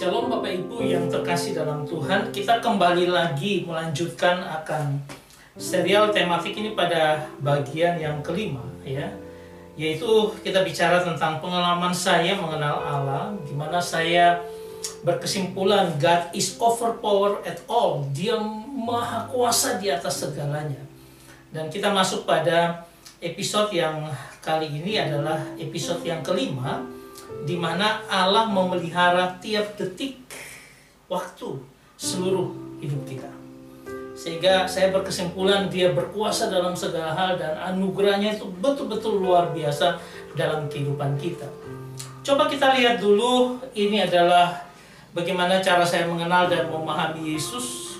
Shalom Bapak Ibu yang terkasih dalam Tuhan. Kita kembali lagi melanjutkan akan serial tematik ini pada bagian yang kelima, ya, yaitu kita bicara tentang pengalaman saya mengenal Allah, di mana saya berkesimpulan God is overpower at all. Dia maha kuasa di atas segalanya. Dan kita masuk pada episode yang kali ini adalah episode yang kelima, di mana Allah memelihara tiap detik waktu seluruh hidup kita. Sehingga saya berkesimpulan dia berkuasa dalam segala hal dan anugerahnya itu betul-betul luar biasa dalam kehidupan kita. Coba kita lihat dulu, ini adalah bagaimana cara saya mengenal dan memahami Yesus.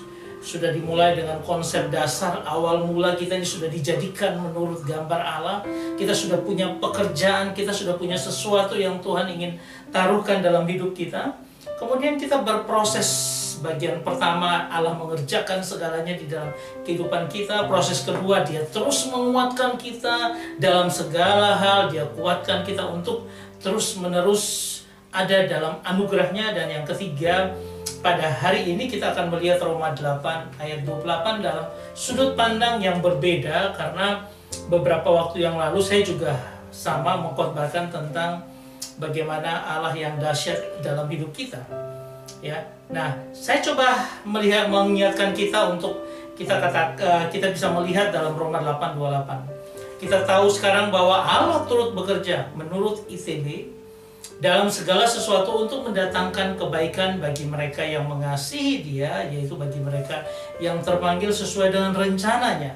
Sudah dimulai dengan konsep dasar awal mula kita ini sudah dijadikan menurut gambar Allah. Kita sudah punya pekerjaan, kita sudah punya sesuatu yang Tuhan ingin taruhkan dalam hidup kita. Kemudian kita berproses. Bagian pertama, Allah mengerjakan segalanya di dalam kehidupan kita. Proses kedua, dia terus menguatkan kita dalam segala hal. Dia kuatkan kita untuk terus menerus ada dalam anugerahnya. Dan yang ketiga, pada hari ini kita akan melihat Roma 8 ayat 28 dalam sudut pandang yang berbeda, karena beberapa waktu yang lalu saya juga sama mengkhotbahkan tentang bagaimana Allah yang dahsyat dalam hidup kita. Ya, nah saya coba mengingatkan kita untuk kita bisa melihat dalam Roma 8:28. Kita tahu sekarang bahwa Allah turut bekerja menurut ITB dalam segala sesuatu untuk mendatangkan kebaikan bagi mereka yang mengasihi Dia, yaitu bagi mereka yang terpanggil sesuai dengan rencananya.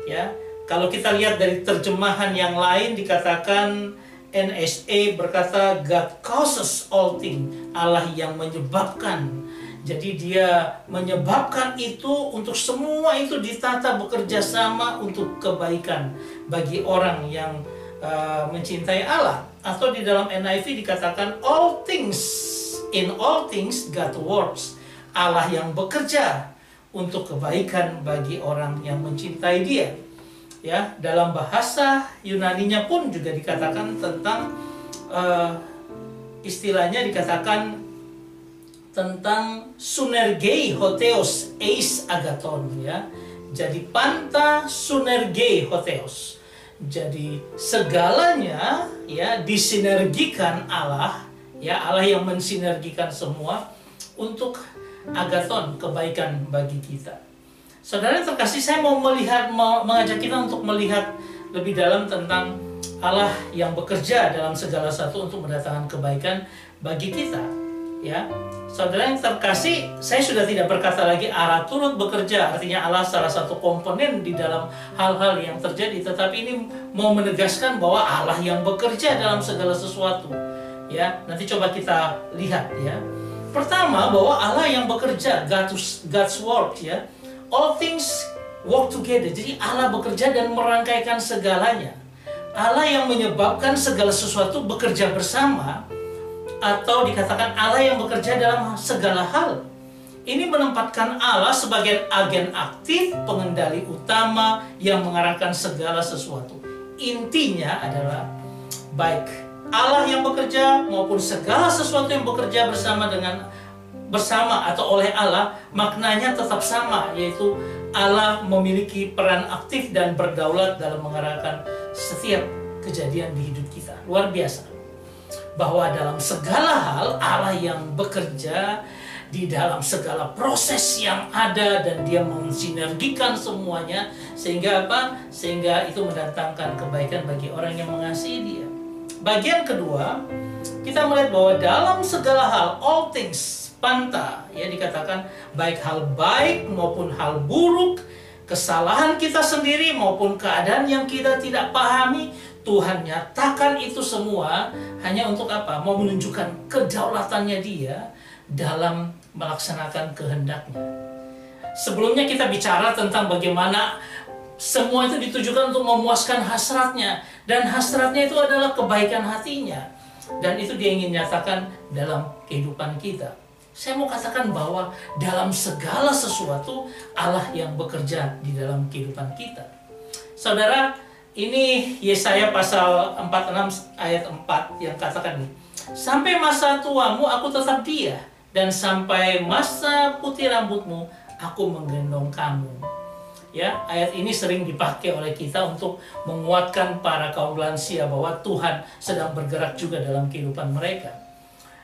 Ya, kalau kita lihat dari terjemahan yang lain dikatakan, NSA berkata God causes all things, Allah yang menyebabkan. Jadi Dia menyebabkan itu untuk semua itu ditata bekerja sama untuk kebaikan bagi orang yang mencintai Allah. Atau di dalam NIV dikatakan all things, in all things God works, Allah yang bekerja untuk kebaikan bagi orang yang mencintai Dia. Ya, dalam bahasa Yunaninya pun juga dikatakan tentang istilahnya dikatakan tentang sunergei hotheos eis agaton, ya. Jadi panta sunergei hotheos. Jadi segalanya ya disinergikan Allah, ya, Allah yang mensinergikan semua untuk agaton, kebaikan bagi kita. Saudara terkasih, saya mau mengajak kita untuk melihat lebih dalam tentang Allah yang bekerja dalam segala satu untuk mendatangkan kebaikan bagi kita. Ya, saudara yang terkasih, saya sudah tidak berkata lagi Allah turut bekerja, artinya Allah salah satu komponen di dalam hal-hal yang terjadi, tetapi ini mau menegaskan bahwa Allah yang bekerja dalam segala sesuatu. Ya, nanti coba kita lihat, ya. Pertama, bahwa Allah yang bekerja, God's work, ya. All things work together. Jadi Allah bekerja dan merangkaikan segalanya. Allah yang menyebabkan segala sesuatu bekerja bersama, atau dikatakan Allah yang bekerja dalam segala hal. Ini menempatkan Allah sebagai agen aktif, pengendali utama yang mengarahkan segala sesuatu. Intinya adalah baik Allah yang bekerja maupun segala sesuatu yang bekerja bersama atau oleh Allah, maknanya tetap sama, yaitu Allah memiliki peran aktif dan berdaulat dalam mengarahkan setiap kejadian di hidup kita. Luar biasa. Bahwa dalam segala hal Allah yang bekerja di dalam segala proses yang ada, dan Dia mensinergikan semuanya sehingga apa? Sehingga itu mendatangkan kebaikan bagi orang yang mengasihi Dia. Bagian kedua, kita melihat bahwa dalam segala hal, all things, panta, ya, dikatakan baik hal baik maupun hal buruk, kesalahan kita sendiri maupun keadaan yang kita tidak pahami, Tuhan nyatakan itu semua hanya untuk apa? Mau menunjukkan kedaulatannya Dia dalam melaksanakan kehendaknya. Sebelumnya kita bicara tentang bagaimana semua itu ditujukan untuk memuaskan hasratnya, dan hasratnya itu adalah kebaikan hatinya, dan itu Dia ingin nyatakan dalam kehidupan kita. Saya mau katakan bahwa dalam segala sesuatu Allah yang bekerja di dalam kehidupan kita. Saudara, ini Yesaya pasal 46 ayat 4 yang katakan ini, sampai masa tuamu aku tetap Dia, dan sampai masa putih rambutmu, aku menggendong kamu. Ya, ayat ini sering dipakai oleh kita untuk menguatkan para kaum lansia bahwa Tuhan sedang bergerak juga dalam kehidupan mereka.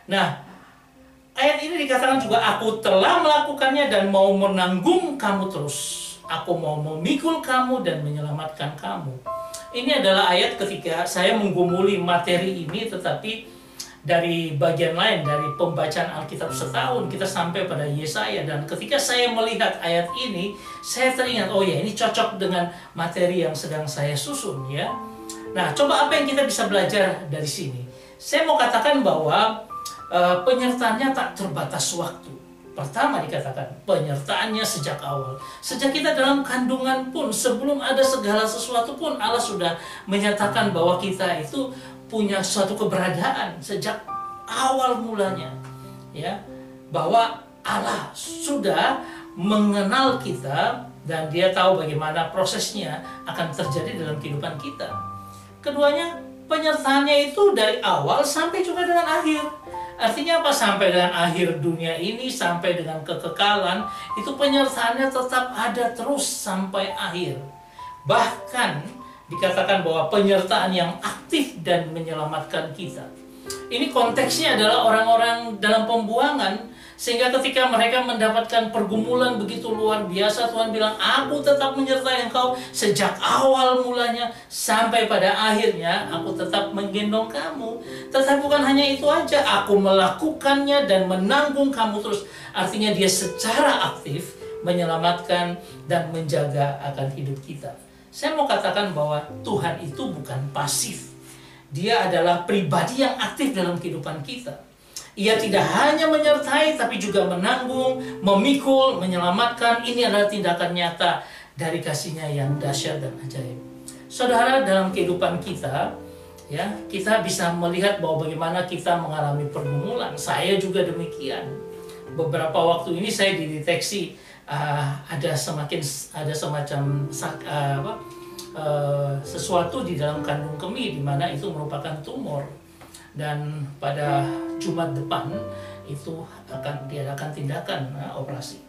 Nah, ayat ini dikatakan juga, aku telah melakukannya dan mau menanggung kamu terus. Aku mau memikul kamu dan menyelamatkan kamu. Ini adalah ayat ketika saya menggumuli materi ini, tetapi dari bagian lain, dari pembacaan Alkitab setahun, kita sampai pada Yesaya. Dan ketika saya melihat ayat ini, saya teringat, oh ya, ini cocok dengan materi yang sedang saya susun, ya. Nah, coba apa yang kita bisa belajar dari sini? Saya mau katakan bahwa penyertaannya tak terbatas waktu. Pertama dikatakan, penyertaannya sejak awal. Sejak kita dalam kandungan pun, sebelum ada segala sesuatu pun, Allah sudah menyatakan bahwa kita itu punya suatu keberadaan sejak awal mulanya, ya, bahwa Allah sudah mengenal kita dan Dia tahu bagaimana prosesnya akan terjadi dalam kehidupan kita. Keduanya, penyertaannya itu dari awal sampai juga dengan akhir. Artinya apa? Sampai dengan akhir dunia ini, sampai dengan kekekalan, itu penyertaannya tetap ada terus sampai akhir. Bahkan dikatakan bahwa penyertaan yang aktif dan menyelamatkan kita. Ini konteksnya adalah orang-orang dalam pembuangan, sehingga ketika mereka mendapatkan pergumulan begitu luar biasa, Tuhan bilang, aku tetap menyertai engkau sejak awal mulanya sampai pada akhirnya, aku tetap menggendong kamu. Tetapi bukan hanya itu aja, aku melakukannya dan menanggung kamu terus. Artinya Dia secara aktif menyelamatkan dan menjaga akan hidup kita. Saya mau katakan bahwa Tuhan itu bukan pasif. Dia adalah pribadi yang aktif dalam kehidupan kita. Ia tidak hanya menyertai, tapi juga menanggung, memikul, menyelamatkan. Ini adalah tindakan nyata dari kasih-Nya yang dahsyat dan ajaib. Saudara, dalam kehidupan kita, ya, kita bisa melihat bahwa bagaimana kita mengalami pergumulan. Saya juga demikian. Beberapa waktu ini saya dideteksi ada semacam sesuatu di dalam kandung kemih, di mana itu merupakan tumor, dan pada Jumat depan itu akan diadakan tindakan operasi.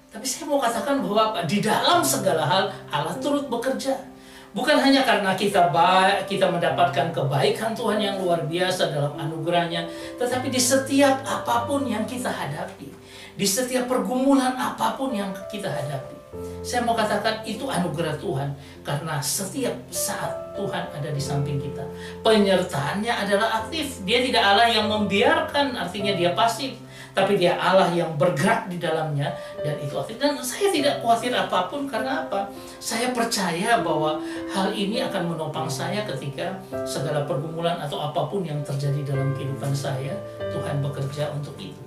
Tapi saya mau katakan bahwa di dalam segala hal Allah turut bekerja. Bukan hanya karena kita mendapatkan kebaikan Tuhan yang luar biasa dalam anugerahnya, tetapi di setiap apapun yang kita hadapi, di setiap pergumulan apapun yang kita hadapi, saya mau katakan itu anugerah Tuhan. Karena setiap saat Tuhan ada di samping kita. Penyertaannya adalah aktif. Dia tidak Allah yang membiarkan, artinya Dia pasif, tapi Dia Allah yang bergerak di dalamnya, dan itu aktif. Dan saya tidak khawatir apapun. Karena apa? Saya percaya bahwa hal ini akan menopang saya ketika segala pergumulan atau apapun yang terjadi dalam kehidupan saya, Tuhan bekerja untuk itu.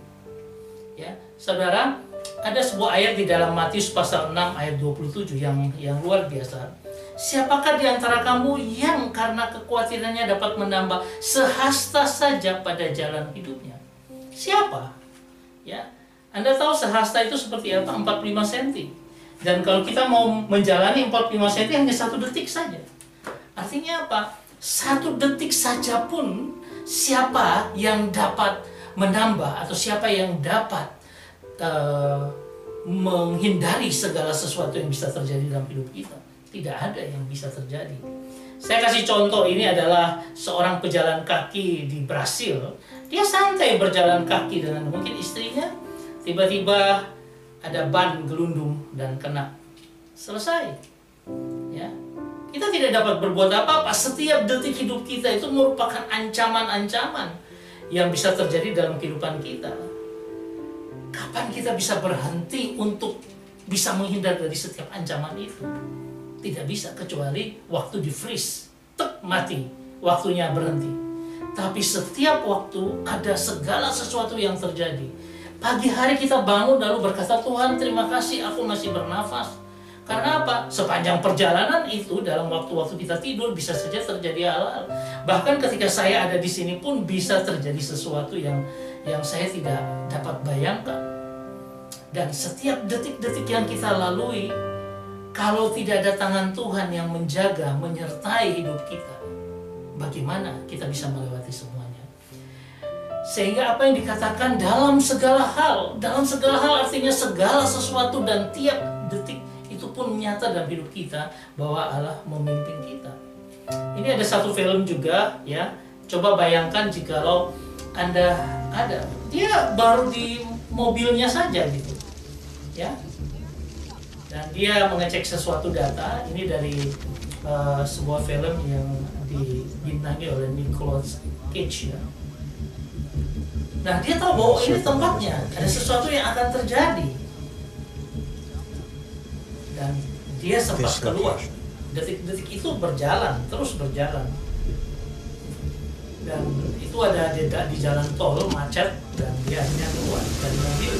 Ya, saudara, ada sebuah ayat di dalam Matius pasal 6 ayat 27 yang luar biasa. Siapakah di antara kamu yang karena kekhawatirannya dapat menambah sehasta saja pada jalan hidupnya? Siapa? Ya, Anda tahu sehasta itu seperti apa? 45 cm. Dan kalau kita mau menjalani 45 cm hanya 1 detik saja. Artinya apa? 1 detik saja pun siapa yang dapat menambah atau siapa yang dapat menghindari segala sesuatu yang bisa terjadi dalam hidup kita? Tidak ada yang bisa terjadi. Saya kasih contoh, ini adalah seorang pejalan kaki di Brasil. Dia santai berjalan kaki dengan mungkin istrinya, tiba-tiba ada ban gelundung dan kena. Selesai. Ya. Kita tidak dapat berbuat apa-apa. Setiap detik hidup kita itu merupakan ancaman-ancaman yang bisa terjadi dalam kehidupan kita. Kapan kita bisa berhenti untuk bisa menghindar dari setiap ancaman itu? Tidak bisa, kecuali waktu di freeze, tek, mati, waktunya berhenti. Tapi setiap waktu ada segala sesuatu yang terjadi. Pagi hari kita bangun lalu berkata, Tuhan terima kasih aku masih bernafas. Karena apa? Sepanjang perjalanan itu, dalam waktu-waktu kita tidur bisa saja terjadi hal-hal. Bahkan ketika saya ada di sini pun bisa terjadi sesuatu yang saya tidak dapat bayangkan. Dan setiap detik-detik yang kita lalui, kalau tidak ada tangan Tuhan yang menjaga, menyertai hidup kita, bagaimana kita bisa melewati semuanya? Sehingga apa yang dikatakan dalam segala hal artinya segala sesuatu dan tiap detik itu pun nyata dalam hidup kita bahwa Allah memimpin kita. Ini ada satu film juga ya. Coba bayangkan jikalau Anda ada, dia baru di mobilnya saja gitu. Ya. Dan dia mengecek sesuatu data. Ini dari sebuah film yang dibintangi oleh Nicolas Cage ya. Nah, dia tahu bahwa ini tempatnya, ada sesuatu yang akan terjadi. Dan dia sempat keluar. Detik-detik itu terus berjalan. Dan itu ada di jalan tol, macet, dan dia akhirnya keluar dari mobil.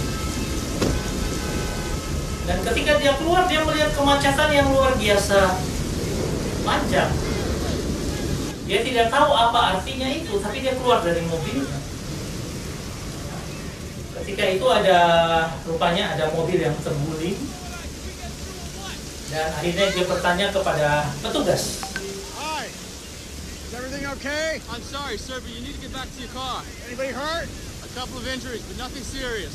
Dan ketika dia keluar, dia melihat kemacetan yang luar biasa panjang. Dia tidak tahu apa artinya itu, tapi dia keluar dari mobilnya. Ketika itu rupanya ada mobil yang terguling. Dan akhirnya dia bertanya kepada petugas. Hi, is everything okay? I'm sorry, sir, but you need to get back to your car. Anybody hurt? A couple of injuries, but nothing serious.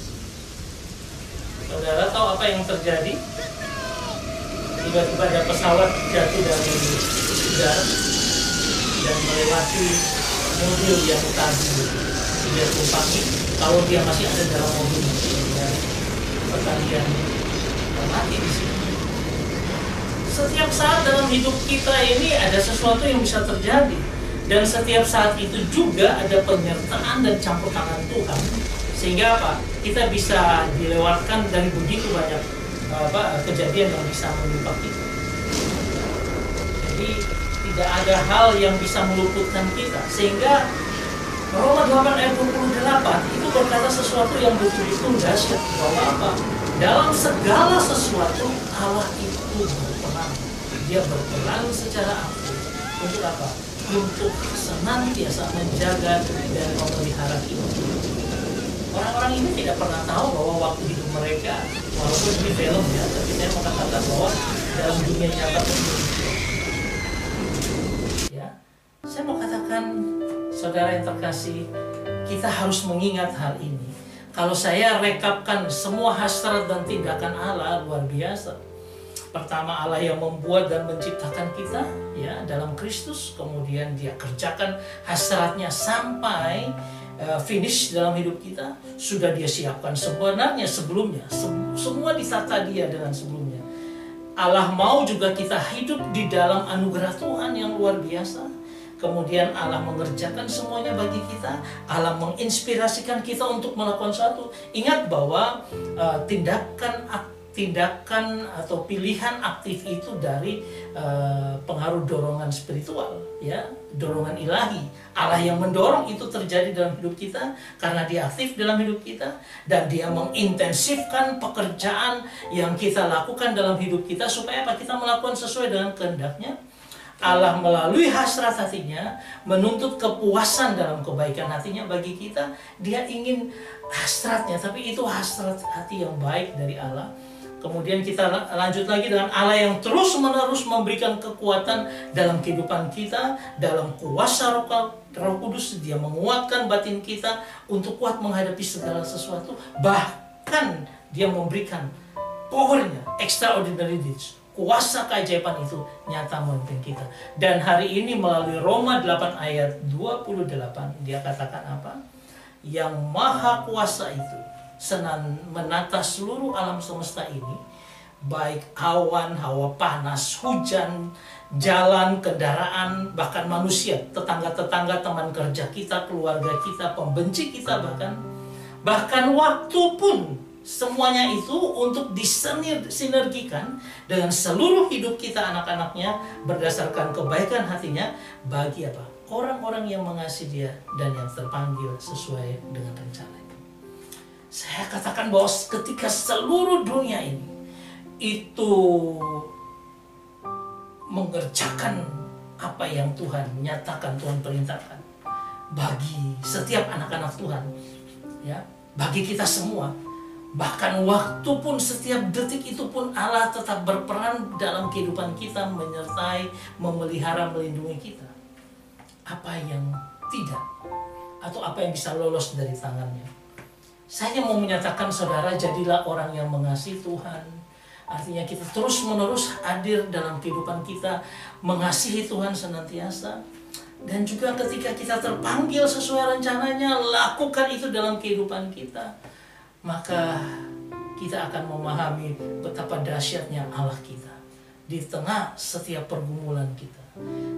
Saudara tahu apa yang terjadi? Tiba-tiba ada pesawat jatuh dari udara dan melewati mobil yang tadi dia tumpangi. Kalau dia masih ada dalam mobil, ya, pertanian mati di sini. Setiap saat dalam hidup kita ini ada sesuatu yang bisa terjadi, dan setiap saat itu juga ada penyertaan dan campur tangan Tuhan, sehingga apa? Kita bisa dilewatkan dari begitu banyak kejadian yang bisa menimpa kita. Jadi tidak ada hal yang bisa meluputkan kita, sehingga Roma 8 ayat 28 itu berkata sesuatu yang betul-betul dahsyat, bahwa apa? Dalam segala sesuatu Allah itu berperan. Dia berperan secara aktif. Untuk apa? Untuk senantiasa menjaga dan memelihara kita. Orang-orang ini tidak pernah tahu bahwa waktu hidup mereka, walaupun di film ya, tapi saya mau katakan bahwa dalam dunia nyata itu, ya, saya mau katakan, saudara yang terkasih, kita harus mengingat hal ini. Kalau saya rekapkan semua hasrat dan tindakan Allah luar biasa. Pertama, Allah yang membuat dan menciptakan kita ya dalam Kristus, kemudian Dia kerjakan hasratnya sampai finish dalam hidup kita. Sudah Dia siapkan sebenarnya sebelumnya, semua ditata Dia dengan sebelumnya. Allah mau juga kita hidup di dalam anugerah Tuhan yang luar biasa. Kemudian Allah mengerjakan semuanya bagi kita. Allah menginspirasikan kita untuk melakukan sesuatu. Ingat bahwa tindakan atau pilihan aktif itu dari pengaruh dorongan spiritual, ya, dorongan ilahi. Allah yang mendorong itu terjadi dalam hidup kita karena Dia aktif dalam hidup kita, dan Dia mengintensifkan pekerjaan yang kita lakukan dalam hidup kita supaya apa? Kita melakukan sesuai dengan kehendak-Nya. Allah melalui hasrat hatinya menuntut kepuasan dalam kebaikan hatinya bagi kita. Dia ingin hasratnya, tapi itu hasrat hati yang baik dari Allah. Kemudian kita lanjut lagi dengan Allah yang terus-menerus memberikan kekuatan dalam kehidupan kita. Dalam kuasa Roh Kudus, Dia menguatkan batin kita untuk kuat menghadapi segala sesuatu. Bahkan Dia memberikan power-Nya, extraordinary deeds. Kuasa keajaiban itu nyata memimpin kita. Dan hari ini melalui Roma 8 ayat 28, dia katakan apa? Yang maha kuasa itu senang menata seluruh alam semesta ini, baik awan, hawa panas, hujan, jalan, kendaraan, bahkan manusia, tetangga-tetangga, teman kerja kita, keluarga kita, pembenci kita, bahkan waktu pun. Semuanya itu untuk disinergikan dengan seluruh hidup kita anak-anaknya berdasarkan kebaikan hatinya bagi apa? Orang-orang yang mengasihi Dia dan yang terpanggil sesuai dengan rencananya. Saya katakan bahwa ketika seluruh dunia ini itu mengerjakan apa yang Tuhan nyatakan, Tuhan perintahkan bagi setiap anak-anak Tuhan, ya, bagi kita semua. Bahkan waktu pun, setiap detik itu pun Allah tetap berperan dalam kehidupan kita, menyertai, memelihara, melindungi kita. Apa yang tidak? atau apa yang bisa lolos dari tangannya. Saya mau menyatakan saudara, jadilah orang yang mengasihi Tuhan. Artinya kita terus-menerus hadir dalam kehidupan kita, mengasihi Tuhan senantiasa. Dan juga ketika kita terpanggil sesuai rencananya, lakukan itu dalam kehidupan kita. Maka kita akan memahami betapa dahsyatnya Allah kita di tengah setiap pergumulan kita.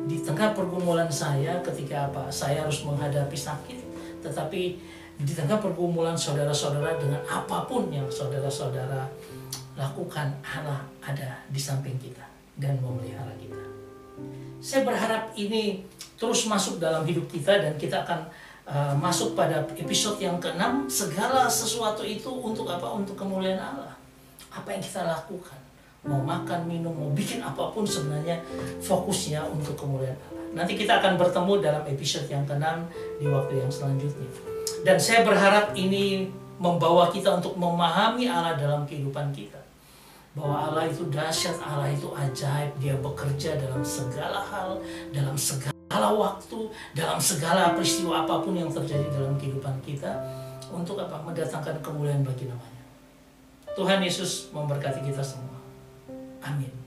Di tengah pergumulan saya ketika saya harus menghadapi sakit, tetapi di tengah pergumulan saudara-saudara dengan apapun yang saudara-saudara lakukan, Allah ada di samping kita dan memelihara kita. Saya berharap ini terus masuk dalam hidup kita, dan kita akan masuk pada episode yang ke-6. Segala sesuatu itu untuk apa? Untuk kemuliaan Allah. Apa yang kita lakukan, mau makan, minum, mau bikin apapun, sebenarnya fokusnya untuk kemuliaan Allah. Nanti kita akan bertemu dalam episode yang ke-6 di waktu yang selanjutnya. Dan saya berharap ini membawa kita untuk memahami Allah dalam kehidupan kita. Bahwa Allah itu dahsyat, Allah itu ajaib, Dia bekerja dalam segala hal, dalam segala waktu, dalam segala peristiwa apapun yang terjadi dalam kehidupan kita, untuk apa? Mendatangkan kemuliaan bagi namanya. Tuhan Yesus memberkati kita semua. Amin.